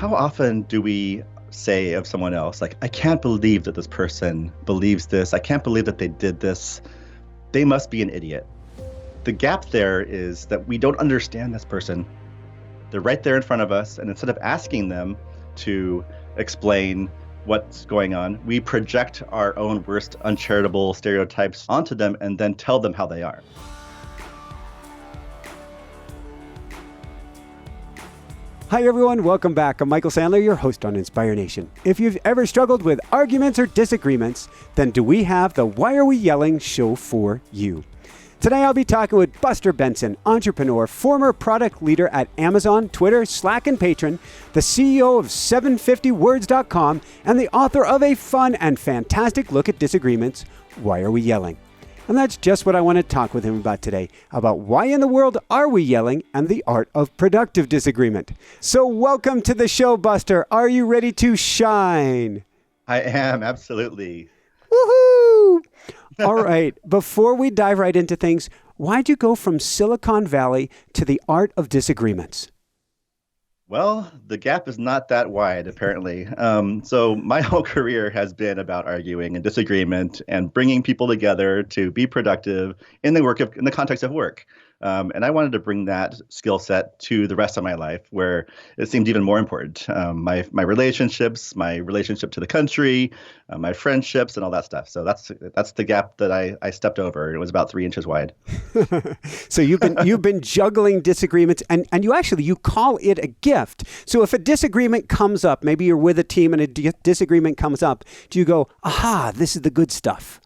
How often do we say of someone else, like, I can't believe that this person believes this. I can't believe that they did this. They must be an idiot. The gap there is that we don't understand this person. They're right there in front of us. And instead of asking them to explain what's going on, we project our own worst uncharitable stereotypes onto them and then tell them how they are. Hi everyone, welcome back. I'm Michael Sandler, your host on Inspire Nation. If you've ever struggled with arguments or disagreements, then do we have the Why Are We Yelling show for you. Today I'll be talking with Buster Benson, entrepreneur, former product leader at Amazon, Twitter, Slack, and Patreon, the CEO of 750words.com, and the author of a fun and fantastic look at disagreements, Why Are We Yelling? And that's just what I want to talk with him about today, about why in the world are we yelling and the art of productive disagreement. So welcome to the show, Buster. Are you ready to shine? I am, absolutely. Woohoo! All right, before we dive right into things, why'd you go from Silicon Valley to the art of disagreements? Well, the gap is not that wide, apparently. So my whole career has been about arguing and disagreement and bringing people together to be productive in the context of work. And I wanted to bring that skill set to the rest of my life, where it seemed even more important. My relationships, my relationship to the country, my friendships, and all that stuff. So that's the gap that I stepped over. It was about 3 inches wide. So you've been juggling disagreements, and you call it a gift. So if a disagreement comes up, maybe you're with a team and a disagreement comes up, do you go, aha, this is the good stuff?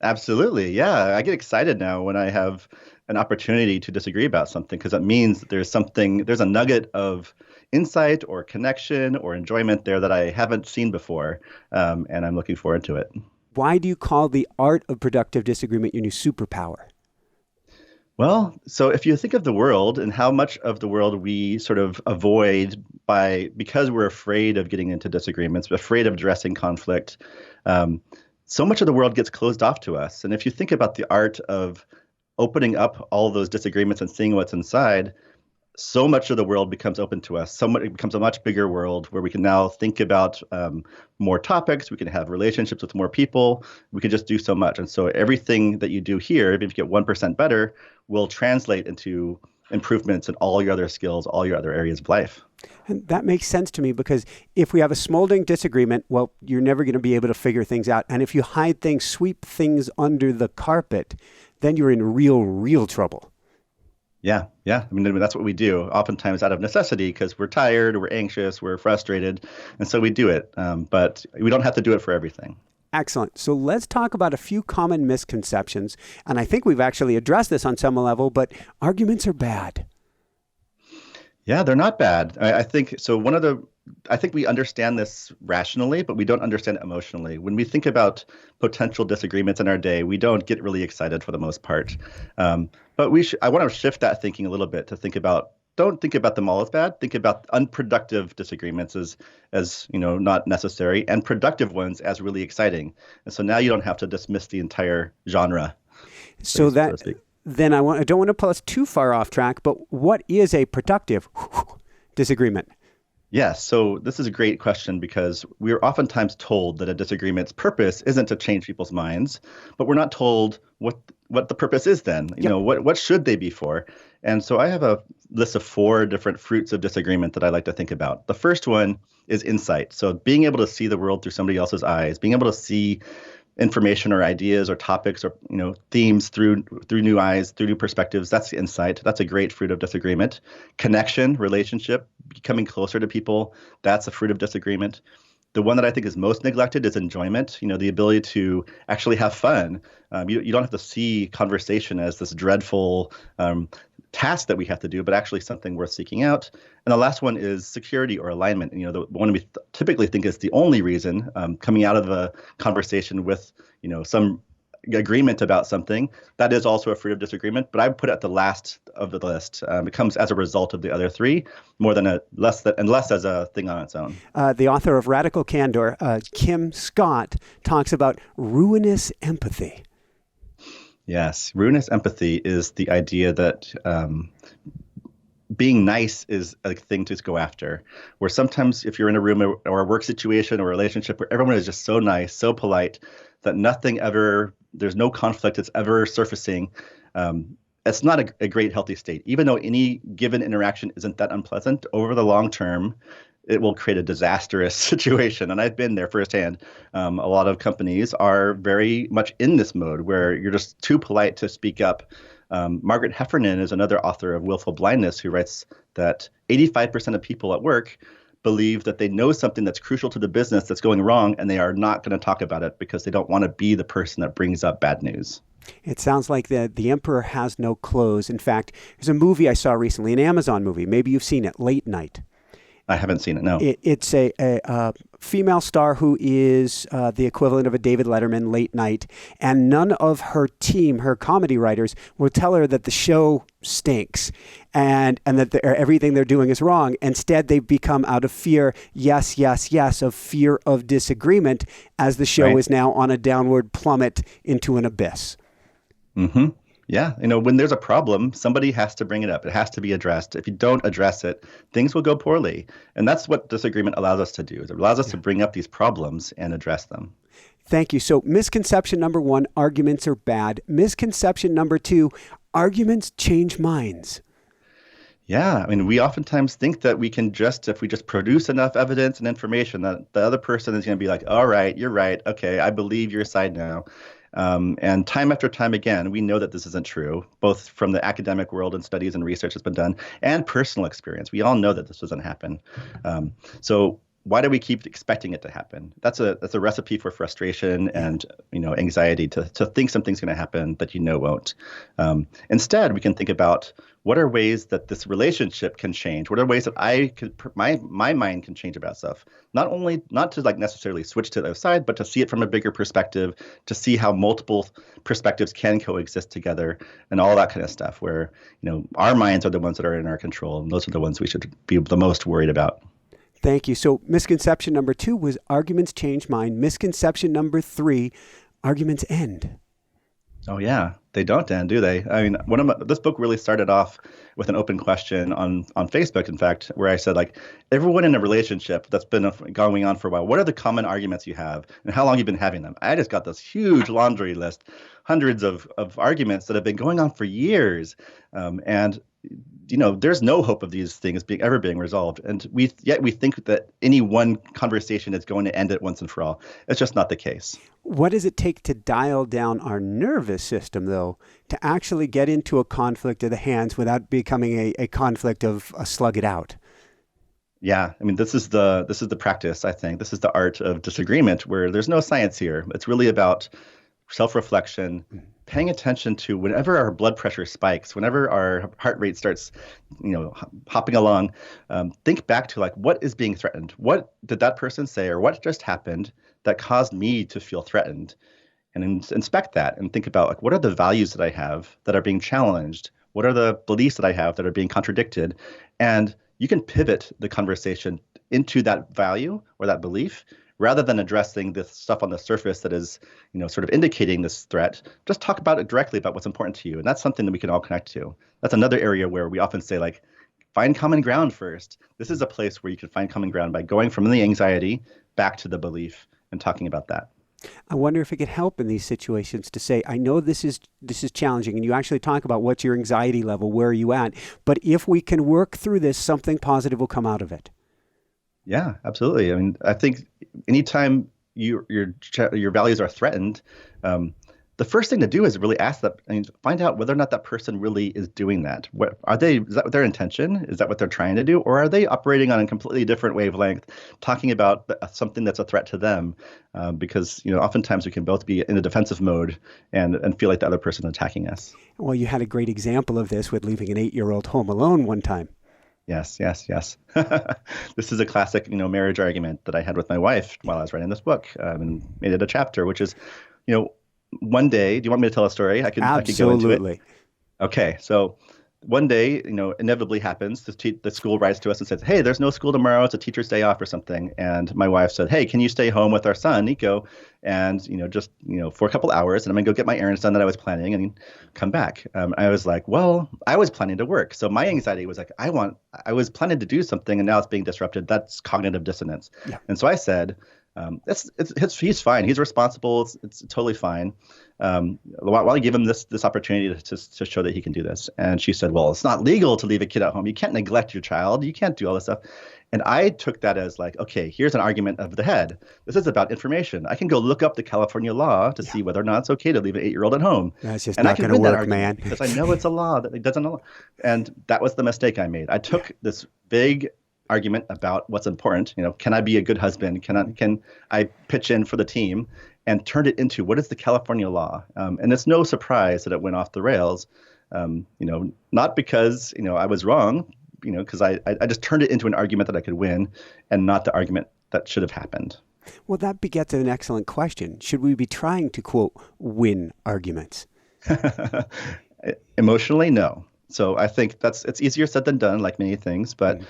Absolutely. Yeah. I get excited now when I have an opportunity to disagree about something, because it means that there's a nugget of insight or connection or enjoyment there that I haven't seen before. And I'm looking forward to it. Why do you call the art of productive disagreement your new superpower? Well, so if you think of the world and how much of the world we sort of avoid because we're afraid of getting into disagreements, afraid of addressing conflict, so much of the world gets closed off to us. And if you think about the art of opening up all those disagreements and seeing what's inside, so much of the world becomes open to us. It becomes a much bigger world where we can now think about more topics. We can have relationships with more people. We can just do so much. And so everything that you do here, even if you get 1% better, will translate into improvements in all your other skills, all your other areas of life. And that makes sense to me, because if we have a smoldering disagreement, well, you're never going to be able to figure things out. And if you hide things, sweep things under the carpet, then you're in real trouble. Yeah. I mean, that's what we do, oftentimes out of necessity, because we're tired, we're anxious, we're frustrated. And so we do it. But we don't have to do it for everything. Excellent. So let's talk about a few common misconceptions. And I think we've actually addressed this on some level, but arguments are bad. Yeah, they're not bad. I think so. I think we understand this rationally, but we don't understand it emotionally. When we think about potential disagreements in our day, we don't get really excited for the most part. But I want to shift that thinking a little bit to don't think about them all as bad. Think about unproductive disagreements as not necessary, and productive ones as really exciting. And so now you don't have to dismiss the entire genre. So then I don't want to pull us too far off track, but what is a productive disagreement? Yes. So this is a great question, because we're oftentimes told that a disagreement's purpose isn't to change people's minds, but we're not told what the purpose is then. What should they be for? And so I have a list of 4 different fruits of disagreement that I like to think about. The first one is insight. So being able to see the world through somebody else's eyes, being able to see information or ideas or topics or themes through new eyes, through new perspectives. That's insight. That's a great fruit of disagreement. Connection, relationship, becoming closer to people. That's a fruit of disagreement. The one that I think is most neglected is enjoyment. The ability to actually have fun. You don't have to see conversation as this dreadful task that we have to do, but actually something worth seeking out. And the last one is security or alignment. The one we typically think is the only reason coming out of a conversation with, some agreement about something, that is also a fruit of disagreement, but I would put it at the last of the list. It comes as a result of the other 3, less as a thing on its own. The author of Radical Candor, Kim Scott, talks about ruinous empathy. Yes. Ruinous empathy is the idea that being nice is a thing to go after. Where sometimes if you're in a room or a work situation or a relationship where everyone is just so nice, so polite, that there's no conflict that's ever surfacing, it's not a great healthy state. Even though any given interaction isn't that unpleasant, over the long term, it will create a disastrous situation. And I've been there firsthand. A lot of companies are very much in this mode where you're just too polite to speak up. Margaret Heffernan is another author of Willful Blindness who writes that 85% of people at work believe that they know something that's crucial to the business that's going wrong, and they are not going to talk about it because they don't want to be the person that brings up bad news. It sounds like the emperor has no clothes. In fact, there's a movie I saw recently, an Amazon movie. Maybe you've seen it, Late Night. I haven't seen it, no. It's a female star who is the equivalent of a David Letterman, Late Night, and none of her team, her comedy writers, will tell her that the show stinks and that everything they're doing is wrong. Instead, they've become, out of fear, yes, of fear of disagreement, as the show is now on a downward plummet into an abyss. Mm-hmm. Yeah. When there's a problem, somebody has to bring it up. It has to be addressed. If you don't address it, things will go poorly. And that's what disagreement allows us to do. It allows us to bring up these problems and address them. Thank you. So misconception number 1, arguments are bad. Misconception number 2, arguments change minds. Yeah. We oftentimes think that we can if we just produce enough evidence and information, that the other person is going to be like, all right, you're right. Okay, I believe your side now. And time after time again, we know that this isn't true, both from the academic world and studies and research that's been done and personal experience. We all know that this doesn't happen. So why do we keep expecting it to happen? That's a recipe for frustration and anxiety to think something's going to happen that won't. Instead, we can think about what are ways that this relationship can change. What are ways that my mind can change about stuff? Not to necessarily switch to the other side, but to see it from a bigger perspective, to see how multiple perspectives can coexist together, and all that kind of stuff. Where our minds are the ones that are in our control, and those are the ones we should be the most worried about. Thank you. So misconception number 2 was arguments change mind. Misconception number 3, arguments end. Oh, yeah. They don't end, do they? This book really started off with an open question on Facebook, in fact, where I said, everyone in a relationship that's been going on for a while, what are the common arguments you have and how long you've been having them? I just got this huge laundry list, hundreds of arguments that have been going on for years. There's no hope of these things ever being resolved. And we think that any one conversation is going to end it once and for all. It's just not the case. What does it take to dial down our nervous system, though, to actually get into a conflict of the hands without becoming a conflict of slug it out? Yeah, this is the practice, I think. This is the art of disagreement, where there's no science here. It's really about self-reflection, paying attention to whenever our blood pressure spikes, whenever our heart rate starts, hopping along, think back to what is being threatened. What did that person say, or what just happened that caused me to feel threatened? And inspect that and think about what are the values that I have that are being challenged? What are the beliefs that I have that are being contradicted? And you can pivot the conversation into that value or that belief, rather than addressing this stuff on the surface that is, sort of indicating this threat. Just talk about it directly about what's important to you. And that's something that we can all connect to. That's another area where we often say, find common ground first. This is a place where you can find common ground by going from the anxiety back to the belief and talking about that. I wonder if it could help in these situations to say, I know this is challenging, and you actually talk about what's your anxiety level, where are you at? But if we can work through this, something positive will come out of it. Yeah, absolutely. I think anytime your values are threatened, the first thing to do is really ask that, find out whether or not that person really is doing that. Is that their intention? Is that what they're trying to do? Or are they operating on a completely different wavelength, talking about something that's a threat to them? Because oftentimes we can both be in a defensive mode and feel like the other person is attacking us. Well, you had a great example of this with leaving an 8-year-old home alone one time. Yes. This is a classic, marriage argument that I had with my wife while I was writing this book, and made it a chapter, which is, one day, do you want me to tell a story? I could go into it. Absolutely. Okay. So one day, inevitably happens. The school writes to us and says, "Hey, there's no school tomorrow. It's a teacher's day off or something." And my wife said, "Hey, can you stay home with our son, Nico, and just for a couple hours, and I'm gonna go get my errands done that I was planning and come back." I was like, "Well, I was planning to work, so my anxiety was like, I was planning to do something, and now it's being disrupted. That's cognitive dissonance." Yeah. And so I said, he's fine. He's responsible. It's totally fine. Why give him this opportunity to show that he can do this? And she said, "Well, it's not legal to leave a kid at home. You can't neglect your child. You can't do all this stuff." And I took that as like, okay, here's an argument of the head. This is about information. I can go look up the California law to see whether or not it's okay to leave an 8-year-old at home. That's just and not I can going to win that work, man. because I know it's a law that it doesn't allow. And that was the mistake I made. I took this big argument about what's important. Can I be a good husband? Can I pitch in for the team? And turned it into what is the California law? And it's no surprise that it went off the rails. Not because I was wrong, because I just turned it into an argument that I could win, and not the argument that should have happened. Well, that begets an excellent question. Should we be trying to, quote, win arguments? Emotionally, no. So I think it's easier said than done, like many things. But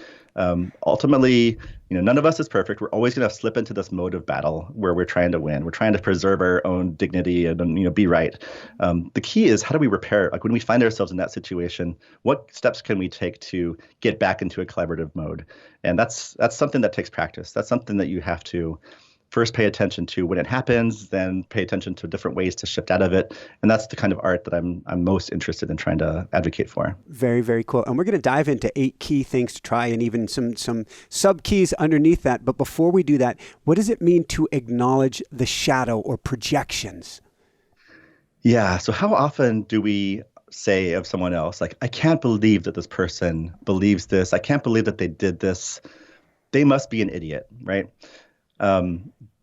ultimately, none of us is perfect. We're always going to slip into this mode of battle where we're trying to win. We're trying to preserve our own dignity and be right. The key is, how do we repair? Like when we find ourselves in that situation, what steps can we take to get back into a collaborative mode? And that's something that takes practice. That's something that you have to first pay attention to when it happens, then pay attention to different ways to shift out of it. And that's the kind of art that I'm most interested in trying to advocate for. Very, very cool. And we're going to dive into 8 key things to try and even some sub keys underneath that. But before we do that, what does it mean to acknowledge the shadow or projections? Yeah. So how often do we say of someone else, like, I can't believe that this person believes this. I can't believe that they did this. They must be an idiot, right?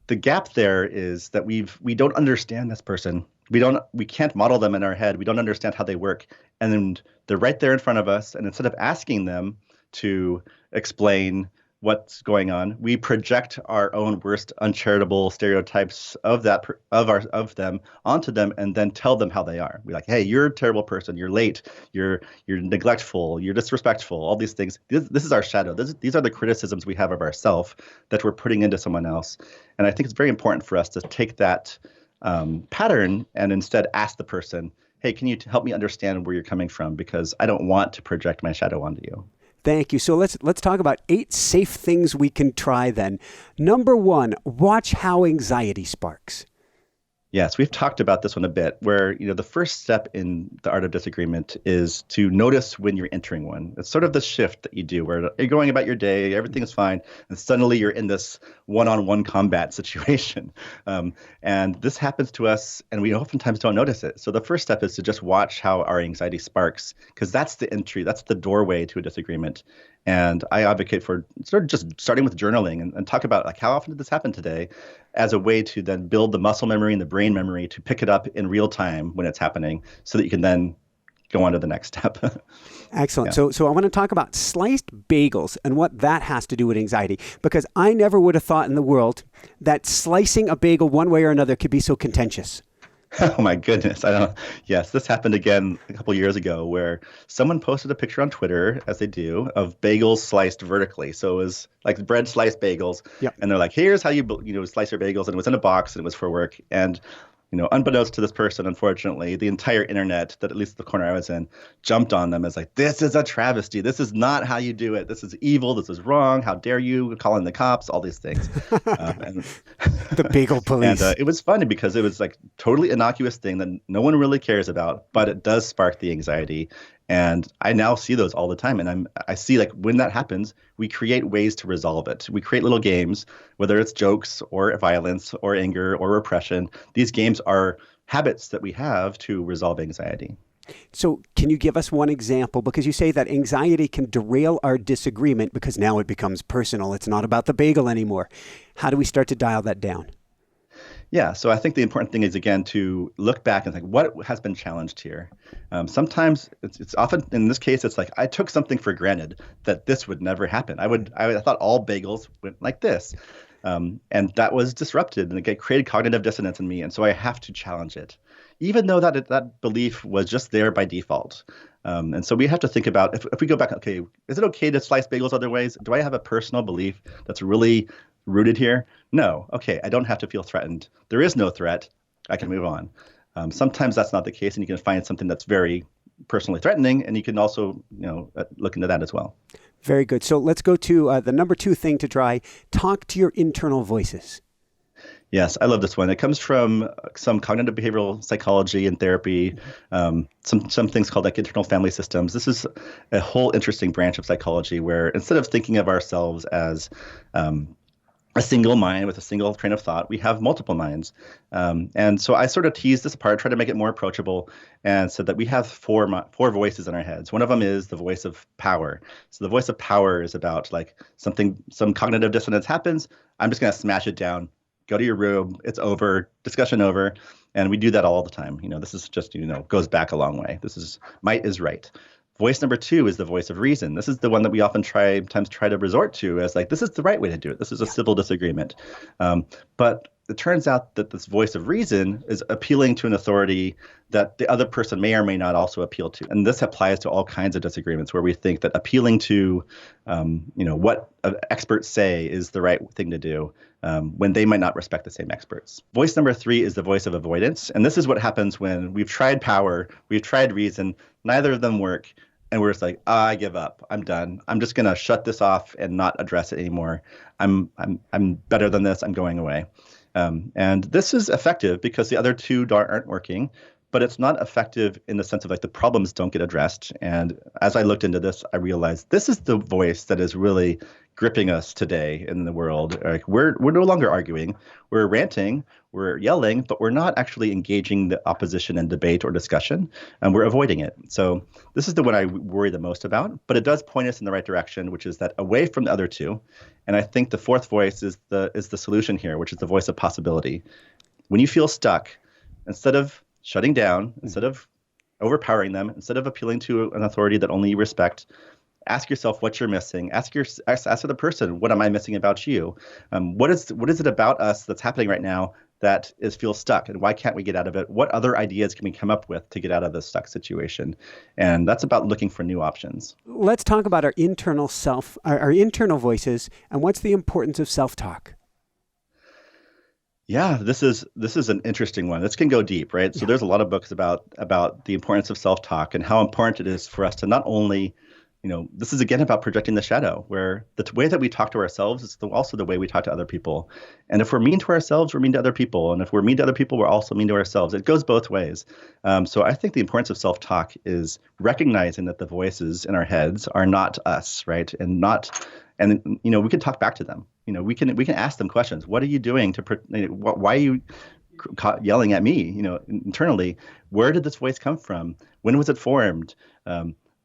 The gap there is that we don't understand this person. We can't model them in our head. We don't understand how they work. And then they're right there in front of us. And instead of asking them to explain what's going on, we project our own worst uncharitable stereotypes of them onto them, and then tell them how they are. We're like, "Hey, you're a terrible person. You're late. You're neglectful. You're disrespectful." All these things. This is our shadow. These are the criticisms we have of ourselves that we're putting into someone else. And I think it's very important for us to take that pattern and instead ask the person, "Hey, can you help me understand where you're coming from? Because I don't want to project my shadow onto you." Thank you. So let's talk about 8 safe things we can try then. Number 1, watch how anxiety sparks. Yes, we've talked about this one a bit, where the first step in the art of disagreement is to notice when you're entering one. It's sort of the shift that you do where you're going about your day, everything is fine, and suddenly you're in this one-on-one combat situation. And this happens to us, and we oftentimes don't notice it. So the first step is to just watch how our anxiety sparks, because that's the entry, that's the doorway to a disagreement. And I advocate for sort of just starting with journaling and talk about, like, how often did this happen today, as a way to then build the muscle memory and the brain memory to pick it up in real time when it's happening, so that you can then go on to the next step. Excellent. Yeah. So I want to talk about sliced bagels and what that has to do with anxiety, because I never would have thought in the world that slicing a bagel one way or another could be so contentious. Oh my goodness. Yes, this happened again a couple years ago, where someone posted a picture on Twitter, as they do, of bagels sliced vertically. So it was like bread sliced bagels. Yep. And they're like, "Here's how you slice your bagels." And it was in a box and it was for work. And unbeknownst to this person, unfortunately, the entire internet, that at least the corner I was in, jumped on them as like, "This is a travesty. This is not how you do it. This is evil. This is wrong. How dare you call in the cops?" All these things. The bagel police. And it was funny because it was like totally innocuous thing that no one really cares about, but it does spark the anxiety. And I now see those all the time. And I see, like, when that happens, we create ways to resolve it. We create little games, whether it's jokes or violence or anger or repression. These games are habits that we have to resolve anxiety. So can you give us one example? Because you say that anxiety can derail our disagreement because now it becomes personal. It's not about the bagel anymore. How do we start to dial that down? Yeah, so I think the important thing is, again, to look back and think, what has been challenged here? Sometimes it's often, in this case, it's like, I took something for granted that this would never happen. I thought all bagels went like this. And that was disrupted, and it created cognitive dissonance in me. And so I have to challenge it, even though that belief was just there by default. And so we have to think about if we go back, okay, is it okay to slice bagels other ways? Do I have a personal belief that's really rooted here? No. Okay, I don't have to feel threatened. There is no threat. I can move on. Sometimes that's not the case, and you can find something that's very personally threatening, and you can also, look into that as well. Very good. So let's go to the number 2 thing to try. Talk to your internal voices. Yes, I love this one. It comes from some cognitive behavioral psychology and therapy, some things called like internal family systems. This is a whole interesting branch of psychology where instead of thinking of ourselves as a single mind with a single train of thought, we have multiple minds. And so I sort of teased this apart, tried to make it more approachable, and said that we have four voices in our heads. One of them is the voice of power. So the voice of power is about like some cognitive dissonance happens. I'm just going to smash it down. Go to your room. It's over. Discussion over. And we do that all the time. This is just, goes back a long way. This is might is right. Voice number 2 is the voice of reason. This is the one that we often try to resort to as like, this is the right way to do it. This is a civil disagreement. But it turns out that this voice of reason is appealing to an authority that the other person may or may not also appeal to. And this applies to all kinds of disagreements where we think that appealing to, what experts say is the right thing to do when they might not respect the same experts. Voice number 3 is the voice of avoidance. And this is what happens when we've tried power, we've tried reason, neither of them work. And we're just like, I give up. I'm done. I'm just going to shut this off and not address it anymore. I'm better than this. I'm going away. And this is effective because the other two aren't working, but it's not effective in the sense of like the problems don't get addressed. And as I looked into this, I realized this is the voice that is really gripping us today in the world. Like we're no longer arguing, we're ranting, we're yelling, but we're not actually engaging the opposition in debate or discussion, and we're avoiding it. So this is the one I worry the most about, but it does point us in the right direction, which is that away from the other two. And I think the fourth voice is the solution here, which is the voice of possibility. When you feel stuck, instead of shutting down, instead of overpowering them, instead of appealing to an authority that only you respect, ask yourself what you're missing. Ask the person, what am I missing about you? What is it about us that's happening right now that feels stuck, and why can't we get out of it? What other ideas can we come up with to get out of this stuck situation? And that's about looking for new options. Let's talk about our internal voices, and what's the importance of self-talk? Yeah, this is an interesting one. This can go deep, right? So there's a lot of books about the importance of self-talk and how important it is for us to not only, this is again about projecting the shadow, where the way that we talk to ourselves is also the way we talk to other people. And if we're mean to ourselves, we're mean to other people. And if we're mean to other people, we're also mean to ourselves. It goes both ways. So I think the importance of self-talk is recognizing that the voices in our heads are not us, right? And we can talk back to them. We can ask them questions. What are you doing why are you yelling at me? Internally, where did this voice come from? When was it formed?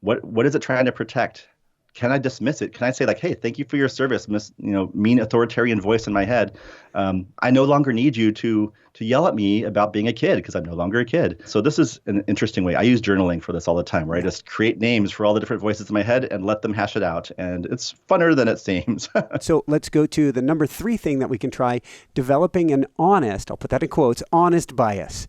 What is it trying to protect? Can I dismiss it? Can I say like, hey, thank you for your service, mean authoritarian voice in my head. I no longer need you to yell at me about being a kid because I'm no longer a kid. So this is an interesting way. I use journaling for this all the time, where I just create names for all the different voices in my head and let them hash it out. And it's funner than it seems. So let's go to the number 3 thing that we can try, developing an honest, I'll put that in quotes, honest bias.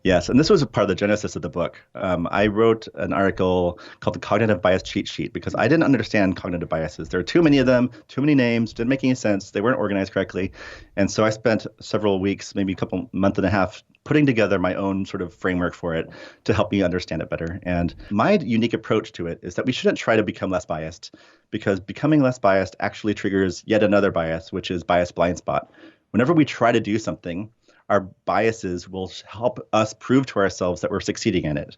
Yes, and this was a part of the genesis of the book. I wrote an article called The Cognitive Bias Cheat Sheet because I didn't understand cognitive biases. There are too many of them, too many names, didn't make any sense. They weren't organized correctly. And so I month and a half, putting together my own sort of framework for it to help me understand it better. And my unique approach to it is that we shouldn't try to become less biased, because becoming less biased actually triggers yet another bias, which is bias blind spot. Whenever we try to do something, our biases will help us prove to ourselves that we're succeeding in it.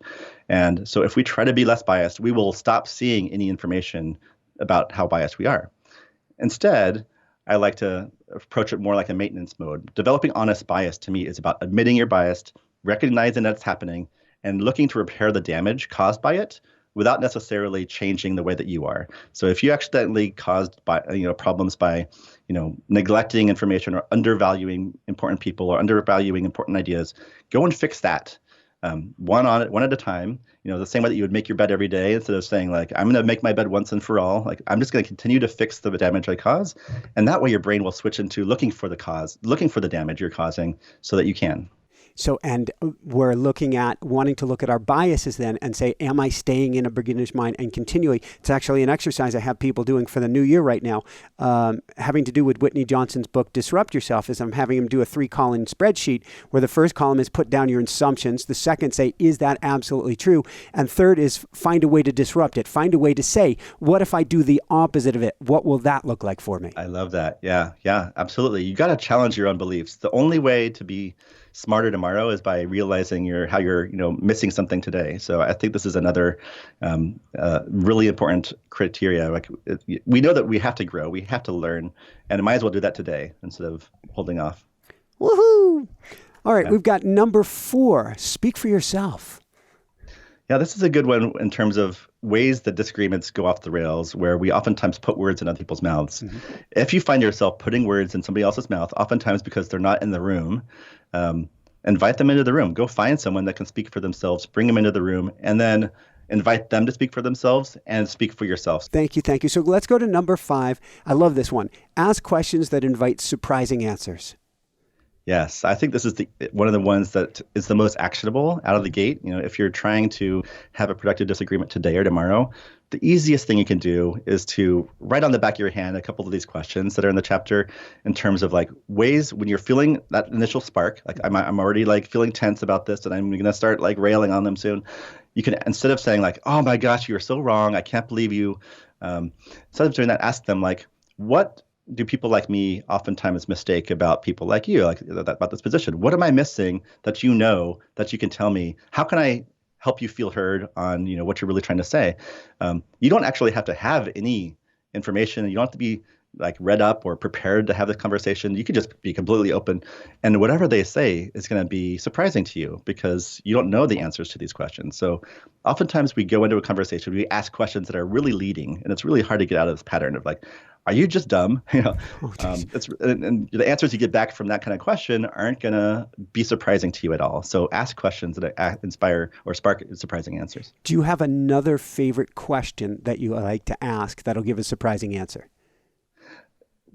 And so if we try to be less biased, we will stop seeing any information about how biased we are. Instead, I like to approach it more like a maintenance mode. Developing honest bias to me is about admitting you're biased, recognizing that it's happening, and looking to repair the damage caused by it without necessarily changing the way that you are. So if you accidentally caused problems by neglecting information or undervaluing important people or undervaluing important ideas, go and fix that. One at a time, the same way that you would make your bed every day, instead of saying like, I'm going to make my bed once and for all, like I'm just going to continue to fix the damage I cause. And that way your brain will switch into looking for the cause, looking for the damage you're causing so that you can. So, and we're looking at wanting to look at our biases then and say, am I staying in a beginner's mind and continually? It's actually an exercise I have people doing for the new year right now, having to do with Whitney Johnson's book, Disrupt Yourself, is I'm having them do a 3-column spreadsheet where the first column is put down your assumptions. The second say, is that absolutely true? And third is find a way to disrupt it. Find a way to say, what if I do the opposite of it? What will that look like for me? I love that. Yeah, absolutely. You got to challenge your own beliefs. The only way to be smarter tomorrow is by realizing how you're missing something today. So I think this is another really important criteria. Like we know that we have to grow, we have to learn, and might as well do that today instead of holding off. Woohoo! All right, We've got number 4. Speak for yourself. Yeah, this is a good one in terms of ways that disagreements go off the rails, where we oftentimes put words in other people's mouths. Mm-hmm. If you find yourself putting words in somebody else's mouth, oftentimes because they're not in the room, invite them into the room. Go find someone that can speak for themselves, bring them into the room, and then invite them to speak for themselves and speak for yourself. Thank you. So let's go to number 5. I love this one. Ask questions that invite surprising answers. Yes, I think this is one of the ones that is the most actionable out of the gate. If you're trying to have a productive disagreement today or tomorrow, the easiest thing you can do is to write on the back of your hand a couple of these questions that are in the chapter in terms of like ways when you're feeling that initial spark, like I'm already like feeling tense about this and I'm going to start like railing on them soon. You can, instead of saying like, oh my gosh, you're so wrong, I can't believe you. Instead of doing that, ask them like, what do people like me oftentimes mistake about people like you, like about this position? What am I missing that that you can tell me? How can I help you feel heard on what you're really trying to say? You don't actually have to have any information. You don't have to be like read up or prepared to have the conversation. You could just be completely open, and whatever they say is going to be surprising to you because you don't know the answers to these questions. So oftentimes we go into a conversation, we ask questions that are really leading, and it's really hard to get out of this pattern of like, are you just dumb? And the answers you get back from that kind of question aren't going to be surprising to you at all. So ask questions that inspire or spark surprising answers. Do you have another favorite question that you like to ask that'll give a surprising answer?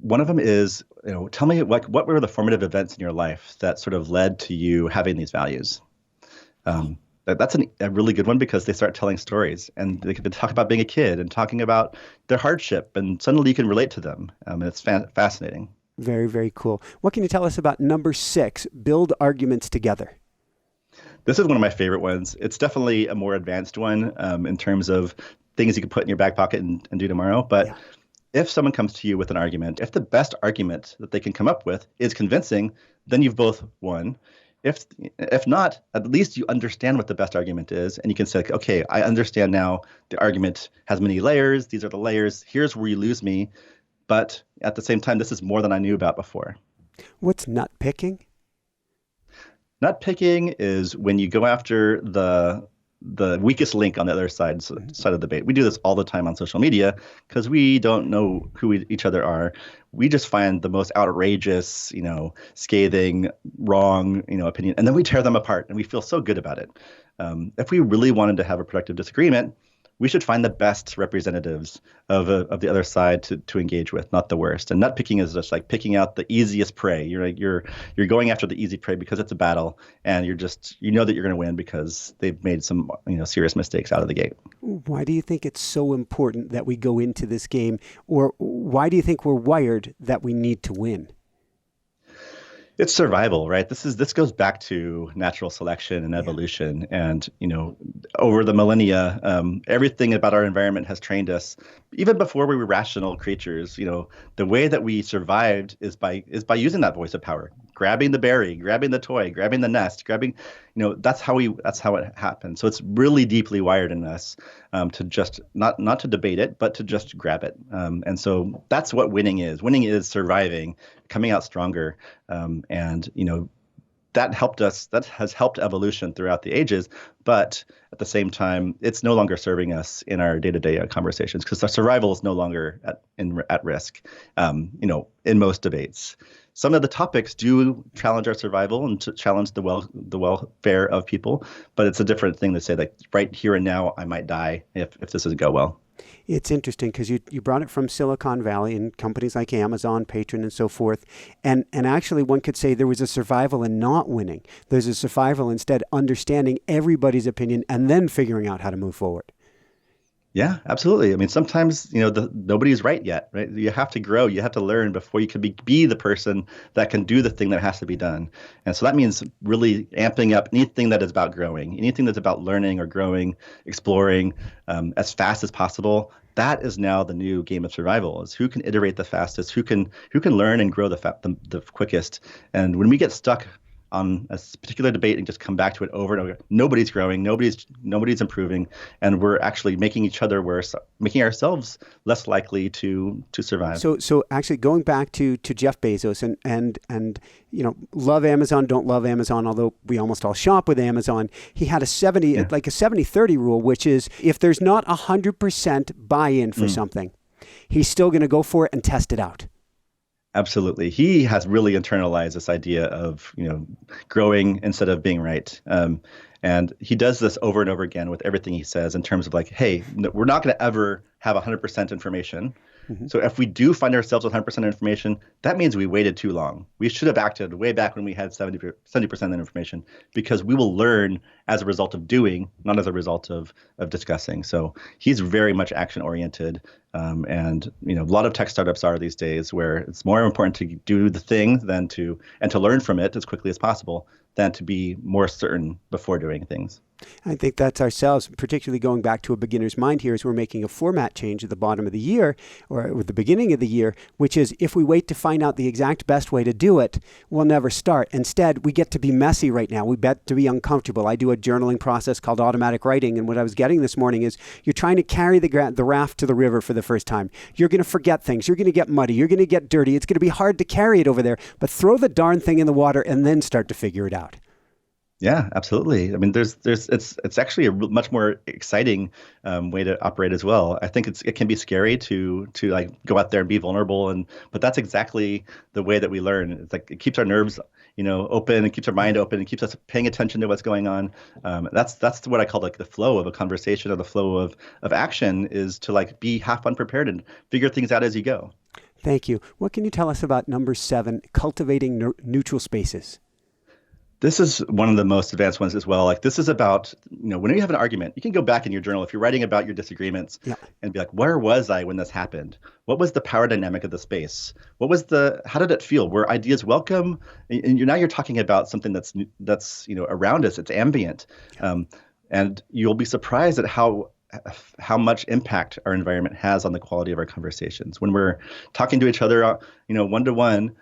One of them is, tell me what were the formative events in your life that sort of led to you having these values? That's a really good one because they start telling stories and they can talk about being a kid and talking about their hardship, and suddenly you can relate to them. And it's fascinating. Very, very cool. What can you tell us about number 6, build arguments together? This is one of my favorite ones. It's definitely a more advanced one in terms of things you can put in your back pocket and do tomorrow. But yeah. If someone comes to you with an argument, if the best argument that they can come up with is convincing, then you've both won. If not, at least you understand what the best argument is, and you can say, okay, I understand now the argument has many layers. These are the layers. Here's where you lose me. But at the same time, this is more than I knew about before. What's nut picking? Nut picking is when you go after the weakest link on the other side of the debate. We do this all the time on social media because we don't know who each other are. We just find the most outrageous, scathing, wrong, opinion, and then we tear them apart, and we feel so good about it. If we really wanted to have a productive disagreement, we should find the best representatives of the other side to engage with, not the worst. And nut picking is just like picking out the easiest prey. You're going after the easy prey because it's a battle, and that you're going to win because they've made some serious mistakes out of the gate. Why do you think it's so important that we go into this game, or why do you think we're wired that we need to win? It's survival, right? This goes back to natural selection and evolution. Yeah. And, over the millennia, everything about our environment has trained us, even before we were rational creatures. The way that we survived is by using that voice of power, grabbing the berry, grabbing the toy, grabbing the nest, that's how it happened. So it's really deeply wired in us to just not to debate it, but to just grab it. And so that's what winning is. Winning is surviving, coming out stronger. That has helped evolution throughout the ages. But at the same time, it's no longer serving us in our day-to-day conversations because our survival is no longer at risk, in most debates. Some of the topics do challenge our survival and to challenge the welfare of people, but it's a different thing to say that right here and now I might die if this doesn't go well. It's interesting because you brought it from Silicon Valley and companies like Amazon, Patreon, and so forth. And actually, one could say there was a survival in not winning. There's a survival instead understanding everybody's opinion and then figuring out how to move forward. Yeah, absolutely. I mean, sometimes, nobody's right yet, right? You have to grow, you have to learn before you can be the person that can do the thing that has to be done. And so that means really amping up anything that is about growing, anything that's about learning or growing, exploring as fast as possible. That is now the new game of survival: is who can iterate the fastest, who can learn and grow the quickest. And when we get stuck on a particular debate and just come back to it over and over, nobody's growing, nobody's improving, and we're actually making each other worse, making ourselves less likely to survive. So actually going back to Jeff Bezos and love Amazon, don't love Amazon, although we almost all shop with Amazon. He had a 70-30 rule, which is if there's not 100% buy-in for something, he's still going to go for it and test it out. Absolutely. He has really internalized this idea of, growing instead of being right. And he does this over and over again with everything he says in terms of like, hey, we're not going to ever have 100% information. So if we do find ourselves with 100% information, that means we waited too long. We should have acted way back when we had 70% of the information, because we will learn as a result of doing, not as a result of discussing. So he's very much action oriented. And a lot of tech startups are these days, where it's more important to do the thing than to learn from it as quickly as possible than to be more certain before doing things. I think that's ourselves, particularly going back to a beginner's mind here, as we're making a format change at the bottom of the year or at the beginning of the year, which is if we wait to find out the exact best way to do it, we'll never start. Instead, we get to be messy right now. We get to be uncomfortable. I do a journaling process called automatic writing. And what I was getting this morning is you're trying to carry the raft to the river for the first time. You're going to forget things. You're going to get muddy. You're going to get dirty. It's going to be hard to carry it over there. But throw the darn thing in the water and then start to figure it out. Yeah, absolutely. I mean, it's actually a much more exciting way to operate as well. I think it can be scary to like go out there and be vulnerable, but that's exactly the way that we learn. It's like it keeps our nerves, open, and keeps our mind open, and keeps us paying attention to what's going on. That's what I call like the flow of a conversation, or the flow of action, is to like be half unprepared and figure things out as you go. Thank you. What can you tell us about number 7, cultivating neutral spaces? This is one of the most advanced ones as well. Like, this is about, when you have an argument, you can go back in your journal if you're writing about your disagreements and be like, where was I when this happened? What was the power dynamic of the space? How did it feel? Were ideas welcome? And now you're talking about something that's around us. It's ambient. And you'll be surprised at how much impact our environment has on the quality of our conversations. When we're talking to each other, one-to-one,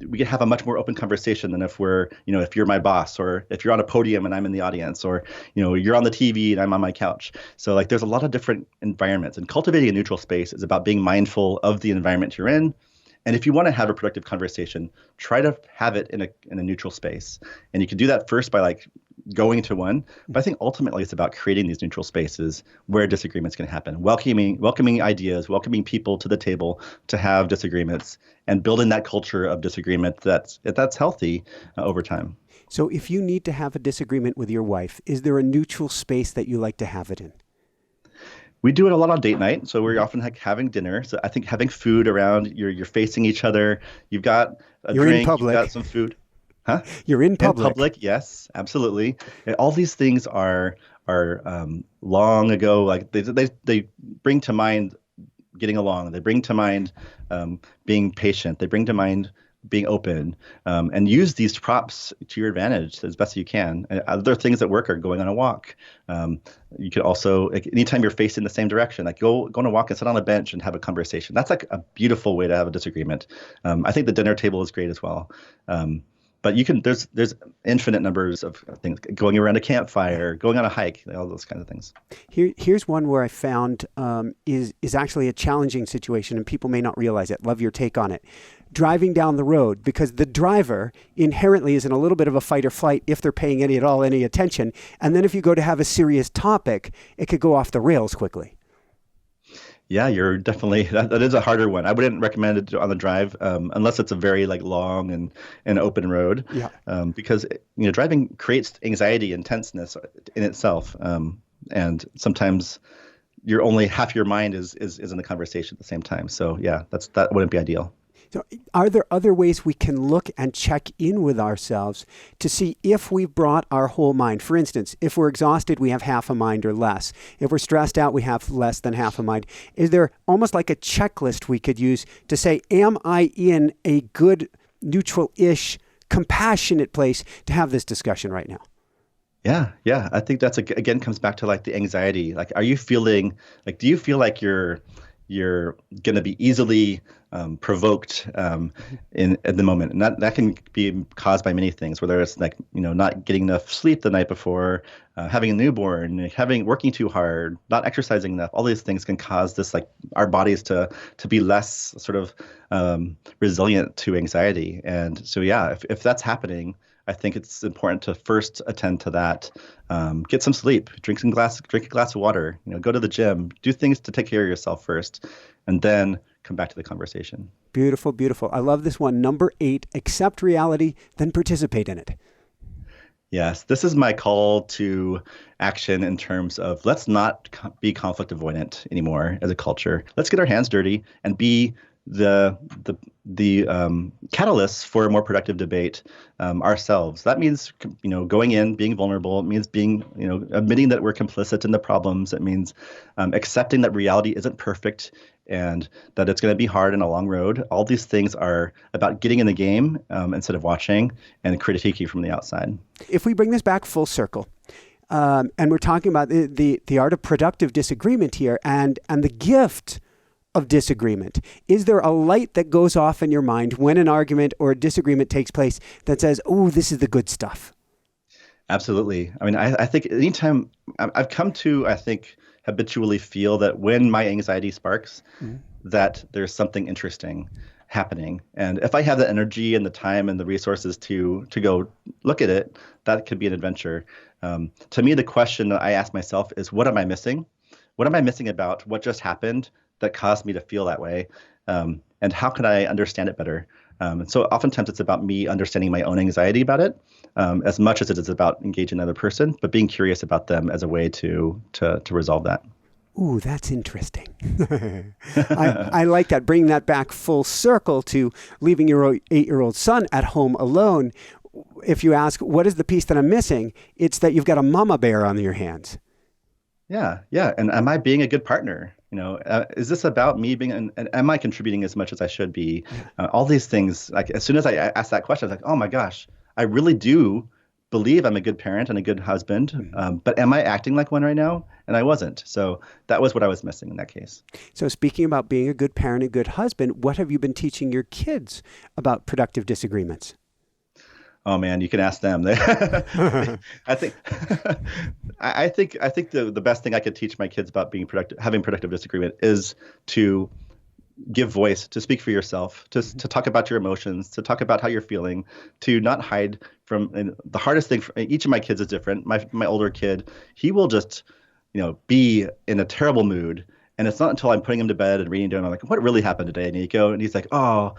we can have a much more open conversation than if if you're my boss, or if you're on a podium and I'm in the audience, or, you're on the TV and I'm on my couch. So like there's a lot of different environments, and cultivating a neutral space is about being mindful of the environment you're in. And if you want to have a productive conversation, try to have it in a neutral space. And you can do that first by like going to one. But I think ultimately it's about creating these neutral spaces where disagreements can happen, welcoming ideas, welcoming people to the table to have disagreements, and building that culture of disagreement that's healthy over time. So if you need to have a disagreement with your wife, is there a neutral space that you like to have it in? We do it a lot on date night, so we're often like having dinner. So I think having food around, you're facing each other. You've got a drink, in public. You've got some food. Huh? You're in public. In public, yes, absolutely. And all these things are long ago. Like they bring to mind getting along. They bring to mind being patient. They bring to mind being open, and use these props to your advantage as best you can. And other things that work are going on a walk. You could also, like, anytime you're facing the same direction, like go on a walk and sit on a bench and have a conversation. That's like a beautiful way to have a disagreement. I think the dinner table is great as well. But there's infinite numbers of things, going around a campfire, going on a hike, all those kinds of things. Here's one where I found is actually a challenging situation, and people may not realize it. Love your take on it. Driving down the road, because the driver inherently is in a little bit of a fight or flight if they're paying any attention. And then if you go to have a serious topic, it could go off the rails quickly. Yeah, you're definitely, that is a harder one. I wouldn't recommend it on the drive unless it's a very like long and open road. Yeah. Because driving creates anxiety and tenseness in itself, and sometimes you're only half your mind is in the conversation at the same time. So yeah, that wouldn't be ideal. So are there other ways we can look and check in with ourselves to see if we've brought our whole mind? For instance, if we're exhausted, we have half a mind or less. If we're stressed out, we have less than half a mind. Is there almost like a checklist we could use to say, am I in a good, neutral-ish, compassionate place to have this discussion right now? Yeah. I think that's again comes back to like the anxiety. Like, are you feeling like, do you feel like you're going to be easily provoked in at the moment, and that can be caused by many things, whether it's like not getting enough sleep the night before, having a newborn, working too hard, not exercising enough. All these things can cause this, like, our bodies to be less sort of resilient to anxiety. And so yeah, if that's happening, I think it's important to first attend to that. Get some sleep, drink a glass of water, go to the gym, do things to take care of yourself first, and then come back to the conversation. Beautiful, beautiful. I love this one. Number 8, accept reality, then participate in it. Yes, this is my call to action in terms of let's not be conflict avoidant anymore as a culture. Let's get our hands dirty and be the catalysts for a more productive debate ourselves. That means going in, being vulnerable. It means being admitting that we're complicit in the problems. It means accepting that reality isn't perfect and that it's going to be hard and a long road. All these things are about getting in the game instead of watching and critiquing from the outside. If we bring this back full circle, and we're talking about the art of productive disagreement here, and the gift of disagreement. Is there a light that goes off in your mind when an argument or a disagreement takes place that says, oh, this is the good stuff? Absolutely. I mean, I think anytime I've come to, habitually feel that when my anxiety sparks, that there's something interesting happening. And if I have the energy and the time and the resources to go look at it, that could be an adventure. To me, the question that I ask myself is, what am I missing? What am I missing about what just happened that caused me to feel that way? And how can I understand it better? And so oftentimes it's about me understanding my own anxiety about it, as much as it is about engaging another person, but being curious about them as a way to resolve that. Ooh, that's interesting. I like that. Bringing that back full circle to leaving your 8-year-old son at home alone. If you ask, what is the piece that I'm missing? It's that you've got a mama bear on your hands. Yeah. And am I being a good partner? Is this about me being, and am I contributing as much as I should be? All these things, like as soon as I asked that question, I was like, oh my gosh, I really do believe I'm a good parent and a good husband, but am I acting like one right now? And I wasn't. So that was what I was missing in that case. So speaking about being a good parent and good husband, what have you been teaching your kids about productive disagreements? Oh man, you can ask them. I think the best thing I could teach my kids about having productive disagreement is to give voice, to speak for yourself, to talk about your emotions, to talk about how you're feeling, to not hide from. And the hardest thing for each of my kids is different. My older kid, he will just be in a terrible mood. And it's not until I'm putting him to bed and reading to him, I'm like, what really happened today, Nico? And he's like, oh,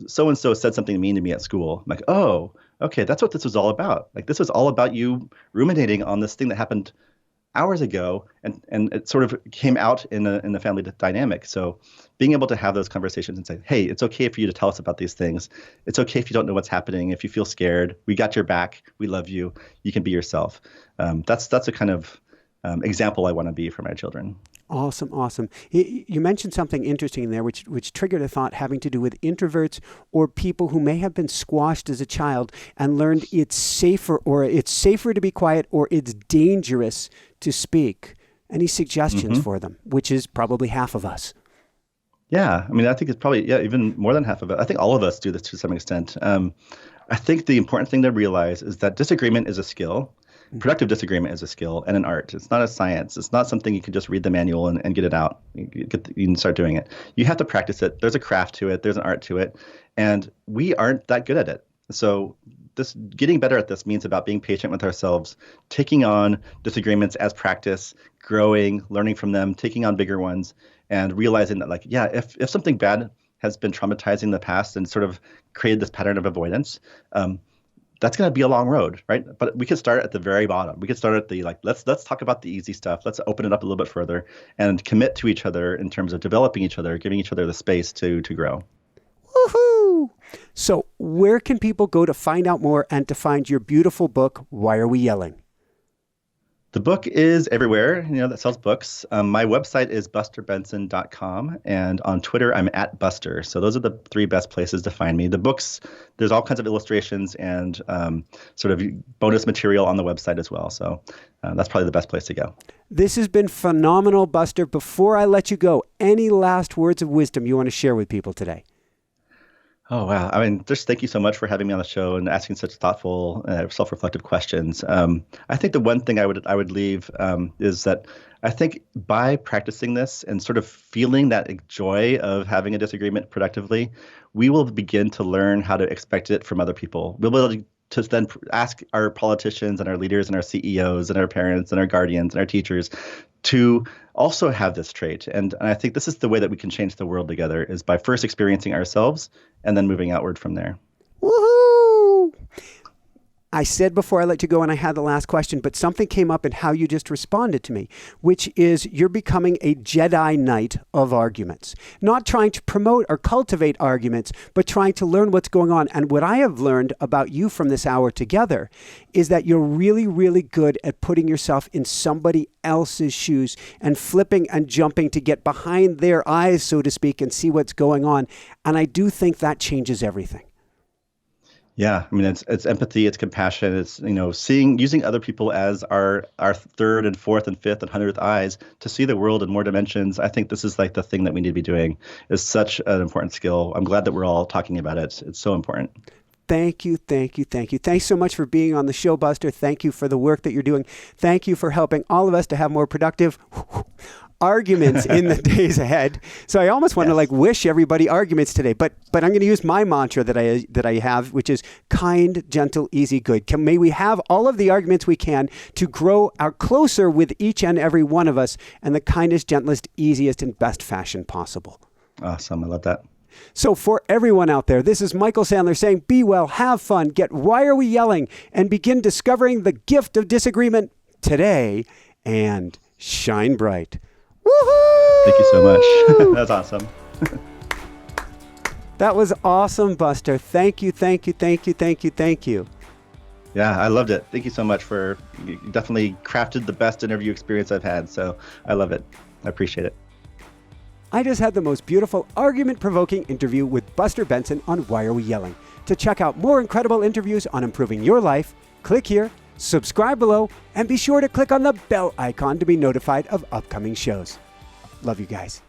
so-and-so said something mean to me at school. I'm like, oh, okay, that's what this was all about. Like, this was all about you ruminating on this thing that happened hours ago, and it sort of came out in the family dynamic. So being able to have those conversations and say, hey, it's okay for you to tell us about these things. It's okay if you don't know what's happening. If you feel scared, we got your back. We love you. You can be yourself. That's a kind of example I want to be for my children. Awesome. You mentioned something interesting in there, which triggered a thought having to do with introverts or people who may have been squashed as a child and learned it's safer to be quiet, or it's dangerous to speak. Any suggestions for them, which is probably half of us? Yeah, I mean, I think it's probably, even more than half of it. I think all of us do this to some extent. I think the important thing to realize is that disagreement is a skill. Productive disagreement is a skill and an art. It's not a science. It's not something you can just read the manual and get it out. You can start doing it. You have to practice it. There's a craft to it. There's an art to it. And we aren't that good at it. So getting better at this means about being patient with ourselves, taking on disagreements as practice, growing, learning from them, taking on bigger ones, and realizing that, if something bad has been traumatizing in the past and sort of created this pattern of avoidance, that's going to be a long road, right? But we could start at the very bottom. We could start at the let's talk about the easy stuff. Let's open it up a little bit further and commit to each other in terms of developing each other, giving each other the space to grow. Woohoo! So where can people go to find out more and to find your beautiful book, Why Are We Yelling? The book is everywhere, that sells books. My website is busterbenson.com, and on Twitter, I'm at Buster. So those are the 3 best places to find me. The books, there's all kinds of illustrations and sort of bonus material on the website as well. So that's probably the best place to go. This has been phenomenal, Buster. Before I let you go, any last words of wisdom you want to share with people today? Oh, wow. I mean, just thank you so much for having me on the show and asking such thoughtful, self-reflective questions. I think the one thing I would leave is that I think by practicing this and sort of feeling that joy of having a disagreement productively, we will begin to learn how to expect it from other people. We'll be able to then ask our politicians and our leaders and our CEOs and our parents and our guardians and our teachers to also have this trait. And I think this is the way that we can change the world together, is by first experiencing ourselves and then moving outward from there. Woohoo! I said before I let you go, and I had the last question, but something came up in how you just responded to me, which is you're becoming a Jedi Knight of arguments. Not trying to promote or cultivate arguments, but trying to learn what's going on. And what I have learned about you from this hour together is that you're really, really good at putting yourself in somebody else's shoes and flipping and jumping to get behind their eyes, so to speak, and see what's going on. And I do think that changes everything. Yeah, I mean, it's empathy, it's compassion, it's using other people as our 3rd and 4th and 5th and 100th eyes to see the world in more dimensions. I think this is like the thing that we need to be doing. Is such an important skill. I'm glad that we're all talking about it. It's so important. Thank you, thank you, thank you. Thanks so much for being on the show, Buster. Thank you for the work that you're doing. Thank you for helping all of us to have more productive arguments in the days ahead. So I almost want to wish everybody arguments today, but I'm going to use my mantra that I have, which is kind, gentle, easy, good. May we have all of the arguments we can to grow our closer with each and every one of us in the kindest, gentlest, easiest, and best fashion possible. Awesome. I love that. So for everyone out there, this is Michael Sandler saying, be well, have fun, get Why Are We Yelling, and begin discovering the gift of disagreement today, and shine bright. Woohoo! Thank you so much. That's awesome. That was awesome, Buster. Thank you, thank you, thank you, thank you, thank you. Yeah, I loved it. Thank you so much you definitely crafted the best interview experience I've had. So I love it. I appreciate it. I just had the most beautiful argument-provoking interview with Buster Benson on Why Are We Yelling? To check out more incredible interviews on improving your life, click here, subscribe below, and be sure to click on the bell icon to be notified of upcoming shows. Love you guys.